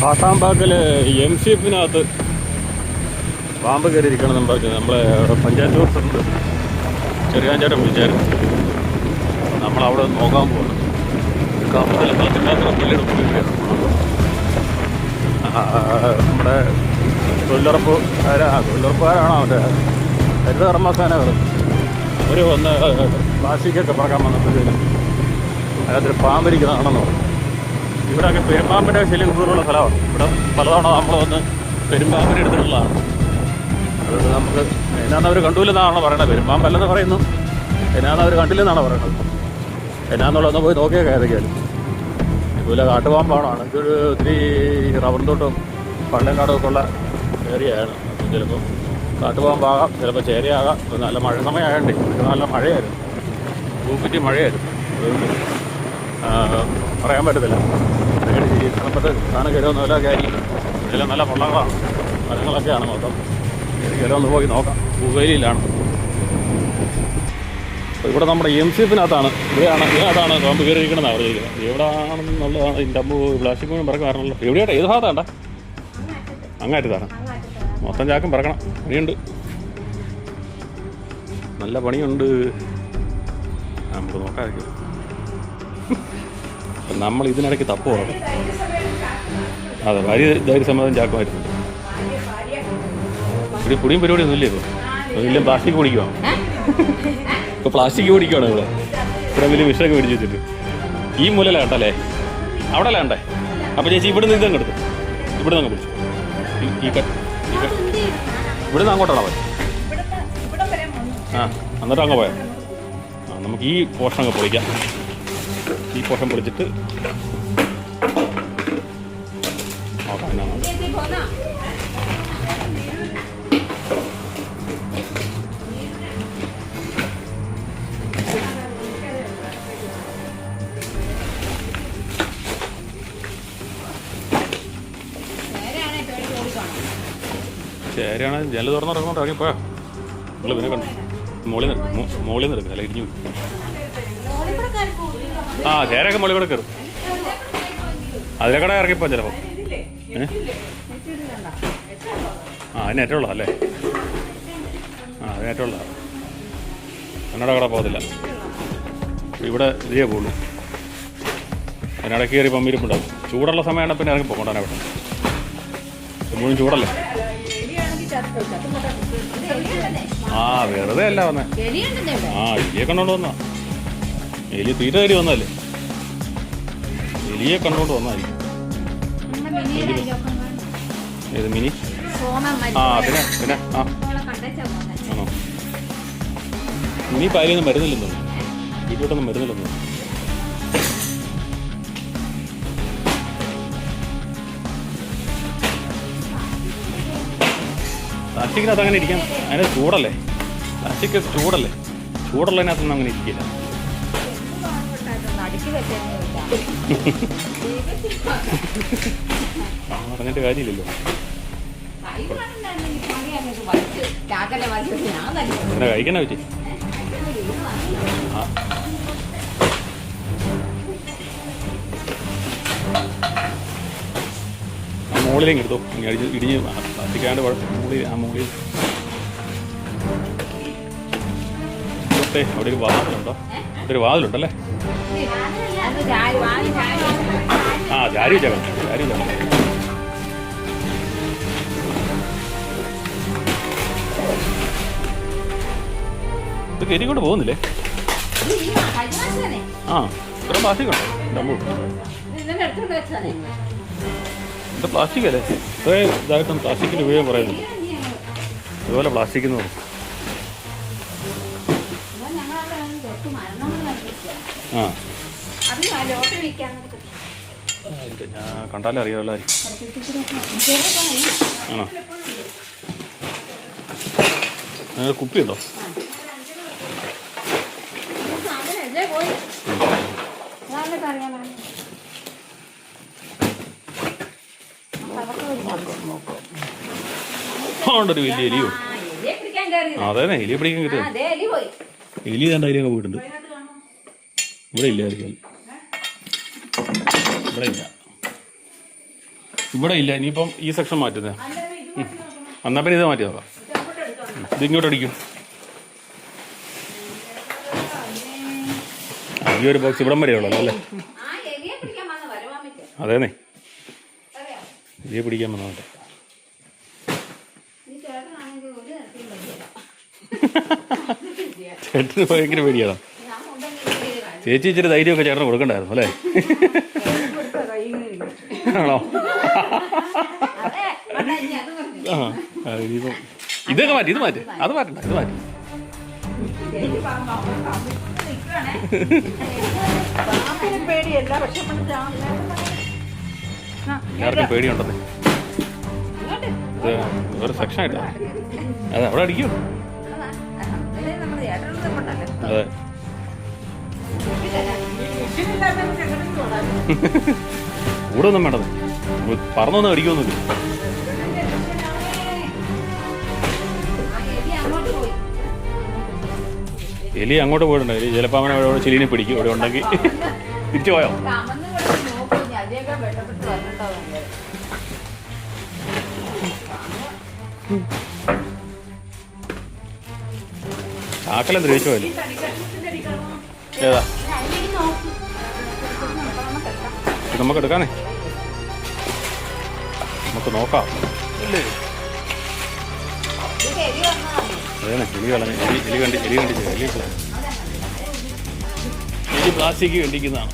കാട്ടാമ്പാക്കൽ MCF-നകത്ത് പാമ്പ് കയറിയിരിക്കണമെന്ന് പറഞ്ഞു നമ്മളെ പഞ്ചായത്ത് പ്രസിഡന്റ് ചെറിയാഞ്ചേട്ടൻ വിളിച്ചായിരുന്നു. നമ്മളവിടെ നോക്കാൻ പോകണം. നമ്മുടെ തൊഴിലുറപ്പുകാരാണോ അവൻ്റെ ഹരിത കർമ്മസേനകൾ അവർ വന്ന് പ്ലാസ്റ്റിക്കൊക്കെ പറക്കാൻ വന്നപ്പോഴത്തേനും അതിനകത്തൊരു പാമ്പിരിക്കുന്നതാണെന്ന് പറഞ്ഞു. ഇവിടെയൊക്കെ പെരുമ്പാമ്പിൻ്റെ ശല്യം കൂടുതലുള്ള സ്ഥലമാണ്. ഇവിടെ പലതവണ നമ്മൾ വന്ന് പെരുമ്പാമ്പിനെ എടുത്തിട്ടുള്ളതാണ്. അത് നമുക്ക് എന്നാന്നവർ കണ്ടില്ലെന്നാണോ പറയണത്. പെരുമ്പാമ്പല്ലെന്ന് പറയുന്നു, എന്നാന്നവർ കണ്ടില്ലെന്നാണോ പറയണത്. എന്നാന്നുള്ളതൊന്ന് പോയി നോക്കിയൊക്കെ ഏതൊക്കെയാലും. ഇതുപോലെ കാട്ടുപാമ്പാണ്. ഇതൊരു ഒത്തിരി റബ്ബർ തോട്ടം പള്ളേക്കാടൊക്കെ ഉള്ള ഏരിയയാണ്. ചിലപ്പോൾ കാട്ടുപാമ്പാകാം, ചിലപ്പോൾ ചേരയാകാം. നല്ല മഴ സമയമായതുകൊണ്ടേ നല്ല മഴയായിരുന്നു, പൂപ്പറ്റി മഴയായിരുന്നു. പറയാൻ പറ്റത്തില്ല. ഈ തണുപ്പത്ത് സാധനം കയറുമെന്നല്ല കാര്യം. ഇതിലെല്ലാം നല്ല പൊള്ളകളാണ്, മരങ്ങളൊക്കെയാണ് മൊത്തം. എനിക്ക് ഒന്ന് പോയി നോക്കാം. പൂവേലിയിലാണ്. ഇവിടെ നമ്മുടെ MCF-നകത്താണ്. ഇതിനകത്താണ് പാമ്പ് കയറിയിരിക്കണമെന്ന് പറഞ്ഞിരിക്കുന്നത്. എവിടെ ആണെന്നുള്ളതാണ് ഇതിൻ്റെ അമ്പ് പ്ലാസ്റ്റിക് മുഴുവൻ പറക്കാൻ കാരണമല്ലോ. എവിടെയാട്ടെ, ഏത് ഭാഗത്താണ്ട? അങ്ങാറ്റത്താണ്. മൊത്തം ചാക്കും പറക്കണം. പണിയുണ്ട്, നല്ല പണിയുണ്ട്. നമുക്ക് നോക്കാമായിരിക്കും. നമ്മൾ ഇതിനിടയ്ക്ക് തപ്പ് പോകണം. അതെ, ഭാര്യ ധൈര്യസമ്മതം ചാക്കുമായിരുന്നു. ഇവിടെ പൊടിയും പരിപാടിയൊന്നും ഇല്ലേ? ഇപ്പോൾ വലിയ പ്ലാസ്റ്റിക് പൊടിക്കുവാണ്. ഇപ്പോൾ പ്ലാസ്റ്റിക് പൊടിക്കുവാണ് ഇവിടെ. ഇവിടെ വലിയ വിഷയൊക്കെ മേടിച്ച് വെച്ചിട്ട് ഈ മൂലല്ല കേട്ടല്ലേ, അവിടെ അല്ല കണ്ടേ. അപ്പോൾ ചേച്ചി ഇവിടെ നിന്ന് ഇതങ്ങ് എടുത്തു, ഇവിടെ നിന്ന് അങ്ങ് പിടിച്ചു. ഇവിടെ നിന്ന് അങ്ങോട്ടാണോ പോയത്? എന്നിട്ട് അങ്ങ് പോയാൽ നമുക്ക് ഈ പോർഷൻ അങ്ങ് പൊളിക്കാം. ഈ പോർഷൻ പൊളിച്ചിട്ട് നോക്കാം എന്നാണ്. ചേരയാണ് ജല തുറന്നിറങ്ങോട്ട് ഇറങ്ങിപ്പോയോ? നിങ്ങൾ പിന്നെ കണ്ടു മോളിൽ നിന്ന് എടുക്കുക, അല്ല ഇടിഞ്ഞു. ചേരയൊക്കെ മോളിൽ കൂടെ കയറും. അതിലേക്കടെ ഇറങ്ങിപ്പോ ചിലപ്പോൾ. അതിന് ഏറ്റവും ഉള്ളതല്ലേ? അതിന് ഏറ്റവും ഉള്ളതാണ്. എന്നോട് കട പോകത്തില്ല. ഇവിടെ ഇതേ പോകുള്ളൂ. അതിനിടയ്ക്ക് കയറി പമ്പിരിപ്പുണ്ടാവും. ചൂടുള്ള സമയമാണ് പിന്നെ ഇറങ്ങി പോകണ്ടാണ്. അവിടെ മുഴുവൻ ചൂടല്ലേ. വെറുതെ അല്ല വന്നേ. എലിയെ കണ്ടോണ്ട് വന്നാ. എലി തീറ്റ കയറി വന്നതല്ലേ. എലിയെ കണ്ടോണ്ട് വന്നായിരിക്കും. ഏത് മിനി? പിന്നെ പിന്നെ ആണോ? മിനി പാലിയൊന്നും മരുന്നില്ലെന്നു, വീട്ടിലോട്ടൊന്നും മരുന്നില്ലെന്നു. പ്ലാസ്റ്റിക്കിനകത്ത് അങ്ങനെ ഇരിക്കാൻ, അതിനകത്ത് ചൂടല്ലേ. പ്ലാസ്റ്റിക് ചൂടല്ലേ, ചൂടുള്ളതിനകത്തൊന്നും അങ്ങനെ ഇരിക്കില്ല. പറഞ്ഞിട്ട് കാര്യമില്ലല്ലോ. എന്നാ കഴിക്കണ പറ്റി? മുകളിലേക്ക് എടുത്തോ, ഇടിഞ്ഞ് പ്ലാസ്റ്റിക്കാണ്ട് മുകളിൽ. അവിടെ ഒരു വാതിലുണ്ടോ? ഒരു വാതിലുണ്ടല്ലേ? ജാരി വെച്ചേക്കാം, ജാരി വെച്ചേക്കാം. ഇത് കയറി കൊണ്ട് പോകുന്നില്ലേ? ഇത്ര പ്ലാസ്റ്റിക് ഉണ്ടോ? ഇത് പ്ലാസ്റ്റിക് അല്ലേ? ഇത്രയും ഇതായിട്ടും പ്ലാസ്റ്റിക്കിൻ്റെ ഉപയോഗം പറയുന്നുണ്ട്. അതുപോലെ പ്ലാസ്റ്റിക് എന്ന് പറയും. ഞാൻ കണ്ടാലേ അറിയാമല്ലോ. ആണോ? കുപ്പിയുണ്ടോ? ഒരു വലിയ എലിയോ? അതെ, എലിയെ പിടിക്കാൻ കിട്ടിയോ? എലി കണ്ട അതിലൊക്കെ പോയിട്ടുണ്ട്. ഇവിടെ ഇല്ലായിരിക്കും, ഇവിടെ ഇല്ല. ഇവിടെ ഇല്ല. ഇനിയിപ്പം ഈ സെക്ഷൻ മാറ്റുന്നത്. എന്നാൽ പിന്നെ ഇത് മാറ്റി നോക്കാം. ഇത് ഇങ്ങോട്ട് അടിക്കും. ഈ ഒരു ബോക്സ് ഇവിടം വരെ ഉള്ളല്ലോ അല്ലേ? അതേന്നേ, ഇതിയെ പിടിക്കാൻ വന്നോട്ടെ. ചേട്ടന് ഭയങ്കര പേടിയാണോ? ചേച്ചി ഇച്ചിരി ധൈര്യമൊക്കെ ചേട്ടന് കൊടുക്കണ്ടായിരുന്നു അല്ലേ? ആണോ? ആ ഇനിയിപ്പം ഇതൊക്കെ മാറ്റി, ഇത് മാറ്റി, അത് മാറ്റണ്ട, ഇത് മാറ്റി. എല്ലാവർക്കും പേടിയുണ്ടെന്നേ. ഇത് ഒരു സെക്ഷൻ ആയിട്ടാ. അതെ, അവിടെ അടിക്കും. അതെ, കൂടെ ഒന്നും വേണ്ടത്. പറന്നൊന്നും അടിക്കൊന്നുമില്ല. എലി അങ്ങോട്ട് പോയിട്ടുണ്ട്. എലി ചിലപ്പോൾ അവനെ അവിടെ ചെലീനെ പിടിക്കും. ഇവിടെ ഉണ്ടെങ്കിൽ തിരിച്ചു പോയോ? ചാക്കലം ദ്രവിച്ചു പോയല്ലോ. ഏതാ നമുക്ക് എടുക്കാനേ? നമുക്ക് നോക്കാം. അതേനെ, എലി കളഞ്ഞ എലി പ്ലാസ്റ്റിക് കണ്ടിക്കുന്നതാണ്.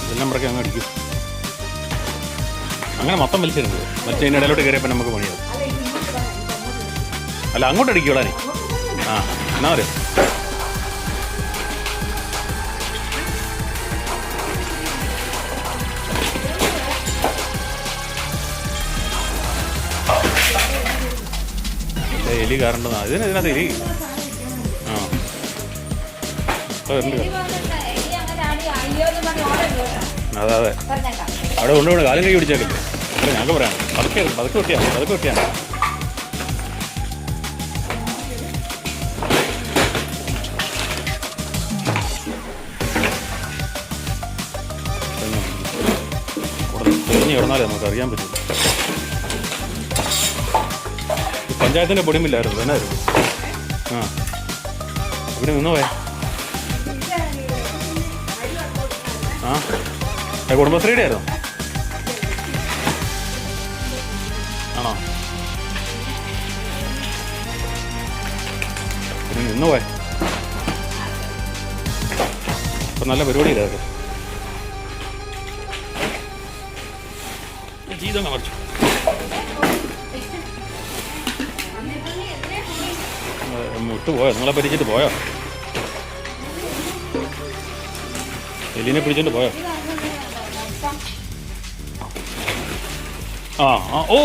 ഇതെല്ലാം പറക്കെ അങ്ങ് അടിക്കും. അങ്ങനെ മൊത്തം വലിച്ചിരുന്നത് മറ്റേ ഇടയിലോട്ട് കയറിയപ്പോൾ നമുക്ക് പണിയാവും. അല്ല, അങ്ങോട്ട് അടിക്കൂടാനേ. ആ എന്നാ പറയും. എലി കയറേണ്ടതാണ്. ഇതിനകത്ത് എലി. ആ അതെ അതെ, അവിടെ കൊണ്ടുപോകണം. കാലം കൈ പിടിച്ചേക്കില്ലേ? അല്ല, ഞങ്ങൾക്ക് പറയാം. പതുക്കെ വെട്ടിയാണ്. തെളിഞ്ഞ് കിടന്നാലേ നമുക്ക് അറിയാൻ പറ്റില്ല. പഞ്ചായത്തിൻ്റെ പൊടിമില്ലായിരുന്നു, എന്നായിരുന്നു? ആ ഇവിടെ നിന്ന് പോയേ. ആ കുടുംബശ്രീയുടെ ആയിരുന്നു. ആണോ? പിന്നെ നിന്ന് പോയേ. ഇപ്പം നല്ല പരിപാടിയില്ലായിരുന്നു. ജീവിതം മറിച്ചു. വിട്ടുപോയോ? നിങ്ങളെ പരിചിട്ട് പോയോ? എലിനെ പിടിച്ചോണ്ട് പോയോ? ആ ആ ഓ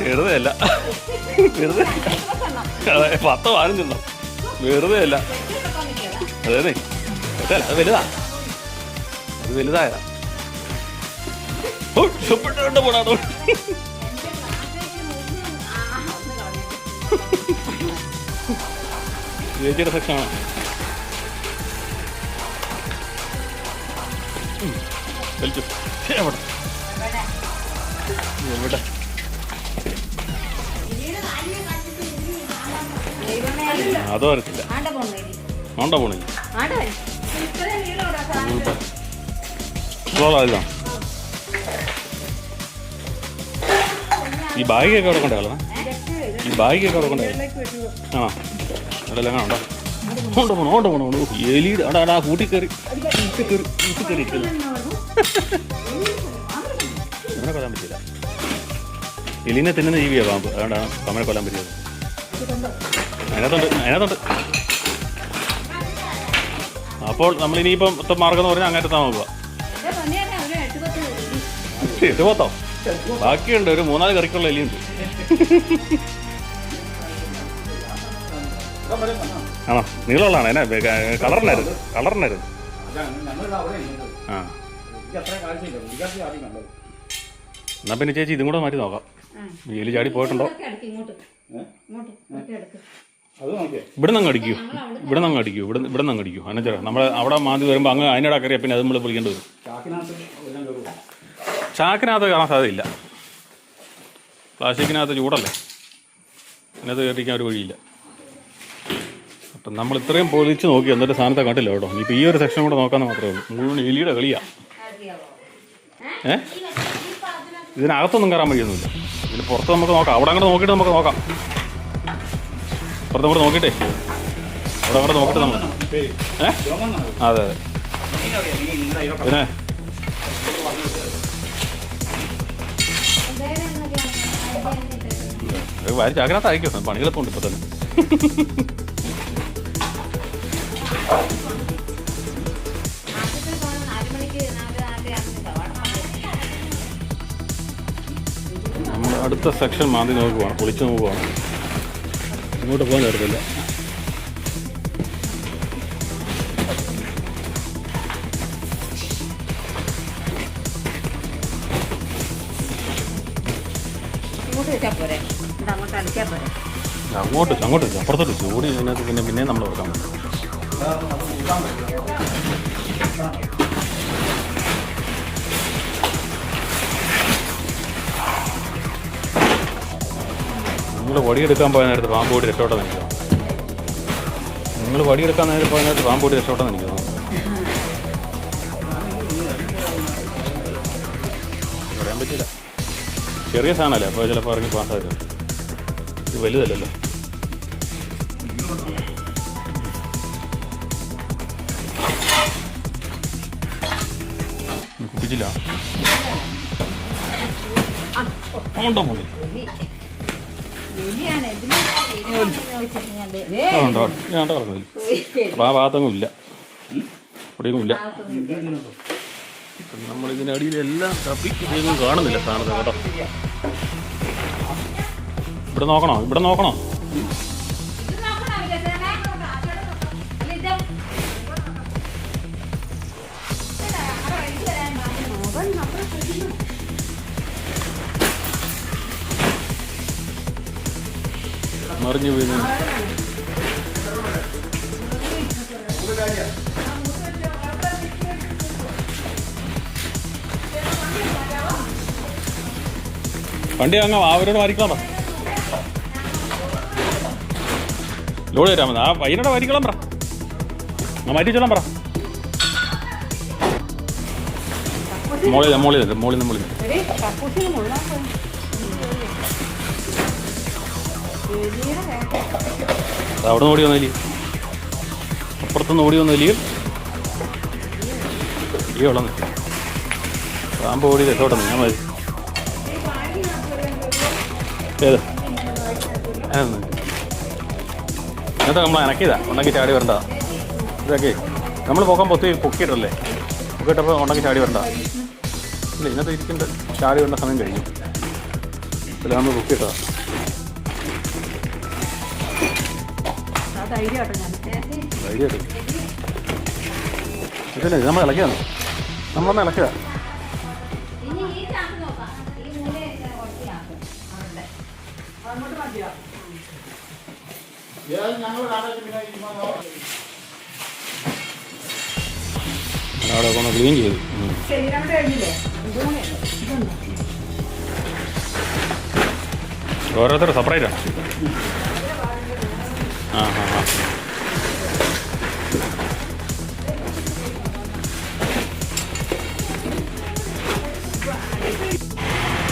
വെറുതെ അല്ല, വെറുതെ അതെ, 10-15 വെറുതെ അല്ല. അതേന്നേ, അത് വലുതാ, അത് വലുതായതാ. പോണോ ചേച്ചിയുടെ സെക്ഷനാണ്. വലിച്ചു എവിടെ എവിടെ അതോ അറിയത്തില്ല. ആണ്ട പോണേ ഈ ബാഗൊക്കെ അവിടെ കൊണ്ടേ കളണം. ഈ ബാഗൊക്കെ അവിടെ കൊണ്ടേ. ആ അവിടെ എല്ലാം ഉണ്ടോ? ഓണ്ട പോണോ എലിയുടെ അവിടെ ആ കൂട്ടിക്കറി ഇരിക്കുന്നു. അങ്ങനെ കൊല്ലാൻ പറ്റില്ല. എലിനെ തിന്നുന്ന ജീവിയാണ് പാമ്പ്. അതുകൊണ്ടാണ് പാമ്പിനെ കൊല്ലാൻ പറ്റിയത്. അതിനകത്തുണ്ട്. അപ്പോൾ നമ്മളിനിയിപ്പം മൊത്തം മാർഗം എന്ന് പറഞ്ഞാൽ അങ്ങേറ്റത്താ നോക്കുക. 8-10 ബാക്കിയുണ്ട്. ഒരു 3-4 കറിക്കുള്ള എലിയുണ്ട്. ആണോ? നീളമുള്ളതാണ് എന്നാ കളറിനായിരുന്നു ആ. എന്നാ പിന്നെ ചേച്ചി ഇതും കൂടെ മാറ്റി നോക്കാം. എലി ചാടി പോയിട്ടുണ്ടോ? ഇവിടെ നിന്ന് അങ്ങ് അടിക്കൂ, ഇവിടെ നിന്ന് അങ്ങ് അടിക്കൂ. അന്നേരം നമ്മൾ അവിടെ മാന്തി വരുമ്പോൾ അങ്ങ് അതിനിടെ കയറിയാൽ പിന്നെ അത് നമ്മൾ പൊളിക്കേണ്ടി വരും. ചാക്കിനകത്ത് കാണാൻ സാധ്യതയില്ല, പ്ലാസ്റ്റിക്കിനകത്ത് ചൂടല്ലേ, അതിനകത്ത് കയറിക്കാൻ ഒരു വഴിയില്ല. അപ്പം നമ്മൾ ഇത്രയും പൊളിച്ച് നോക്കി എന്നിട്ട് സാധനത്തെ കണ്ടില്ല കേട്ടോ. ഇപ്പം ഈ ഒരു സെക്ഷൻ കൂടെ നോക്കാമെന്ന് മാത്രമേ ഉള്ളൂ. മുഴുവൻ എലിയുടെ കളിയാണ്. ഇതിനകത്തൊന്നും കയറാൻ വഴിയൊന്നുമില്ല. ഇതിന് പുറത്ത് നമുക്ക് നോക്കാം. അവിടെ അങ്ങോട്ട് നോക്കിയിട്ട് നമുക്ക് നോക്കാം. പുറത്ത് അങ്ങോട്ട് നോക്കിയിട്ടേ അവിടെ അങ്ങോട്ട് നോക്കിയിട്ട് നമ്മൾ അതെ അതെ. പിന്നെ വാരി ചാക്കിനകത്ത് അയക്കും. പണികളെത്തുണ്ട് ഇപ്പം തന്നെ. നമ്മൾ അടുത്ത സെക്ഷൻ മാന്തി നോക്കുവാണ്, പൊളിച്ച് നോക്കുവാണ്. ഇങ്ങോട്ട് പോകാൻ തരത്തില്ല. അങ്ങോട്ട് അപ്പുറത്തോട്ട് ചൂടി അതിനകത്ത് പിന്നെ നമ്മൾ വെക്കാൻ പറ്റും. നിങ്ങൾ വടിയെടുക്കാൻ പോയ നേരത്ത് പാമ്പ് കൂടി രക്ഷോട്ടെന്ന് എനിക്ക് തോന്നുന്നു. നിങ്ങൾ വടിയെടുക്കാൻ നേരത്തെ പോയ നേരത്ത് പാമ്പ് കൂടി രക്ഷോട്ടെന്ന് എനിക്ക് തോന്നുന്നു. പറയാൻ പറ്റില്ല, ചെറിയ സാധനമല്ലേ, അപ്പോൾ ചിലപ്പോൾ ഇറങ്ങി പോകാൻ സാധ്യത. ഇത് വലുതല്ലല്ലോ. കുപ്പിച്ചില്ല ഉണ്ടോ മോളി? ഞാൻ പറഞ്ഞില്ല. അപ്പം ആ ഭാഗത്തൊന്നും ഇല്ല, ഇവിടെയൊന്നും ഇല്ല. നമ്മളിതിനടിയിലെല്ലാം തപ്പിക്കൊന്നും കാണുന്നില്ല സാധനത്തെ കേട്ടോ. ഇവിടെ നോക്കണോ? മറിഞ്ഞു വീഴുന്നു. വണ്ടി അങ്ങ് അവരോട് വാരിക്കണം പറ. ലോഡ് തരാൻ മതി. ആ പയ്യനോട് വാരിക്കണം പറ, മാറ്റി ചൊല്ലാൻ പറ. മോളിൽ അവിടെ നിന്ന് ഓടി വന്നില്ലേ, അപ്പുറത്തുനിന്ന് ഓടി വന്നില്ലേ ഈ വെള്ളം പാമ്പ് ഓടി രക്ഷോട്ടെ ഞാൻ മതി. ഏത് ഇന്നത്തെ നമ്മൾ അനക്കിയതാ, ഉണ്ടെങ്കിൽ ചാടി വരണ്ട. ഇതൊക്കെ നമ്മൾ പോകാൻ പൊക്കിയിട്ടല്ലേ, പൊക്കിയിട്ടപ്പോൾ ഉണ്ടെങ്കിൽ ചാടി വരണ്ട. ഇല്ല, ഇന്നത്തെ ഇരിക്കേണ്ട ചാടി വരേണ്ട സമയം കഴിഞ്ഞു. അല്ല നമ്മൾ പൊക്കിയിട്ടതാ. ധൈര്യമായിട്ട് ഇതല്ലേ നമ്മൾ ഇളക്കിയതാണ്, നമ്മളൊന്ന് ഇളക്കിയതാ. അവിടെ ഒന്ന് ക്ലീൻ ചെയ്തു. ഓരോരുത്തർ സെപ്പറേറ്റാണ്. ആ ഹാ ഹാ.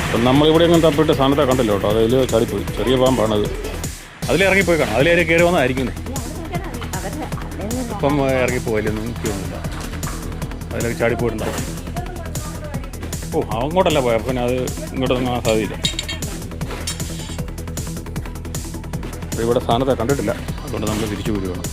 അപ്പം നമ്മളിവിടെ ഒന്നും തപ്പിട്ട് സാധനത്തെ കണ്ടല്ലോ കേട്ടോ. അതിൽ ചാടിപ്പോയി, ചെറിയ പാമ്പാണത്. അതിലിറങ്ങിപ്പോയി കാണാം, അതിലേറെ കയറി വന്നതായിരിക്കുന്നേ. ഇപ്പം ഇറങ്ങിപ്പോയില്ലൊന്നും എനിക്കൊന്നുമില്ല, അതിലേക്ക് ചാടിപ്പോയിട്ടുണ്ടാവും. ഓ അങ്ങോട്ടല്ല പോയ, അപ്പം അത് ഇങ്ങോട്ടൊന്നും കാണാൻ സാധ്യതയില്ല. ഇവിടെ സാധനത്തെ കണ്ടിട്ടില്ല, അതുകൊണ്ട് നമ്മൾ തിരിച്ചു വരികയാണ്.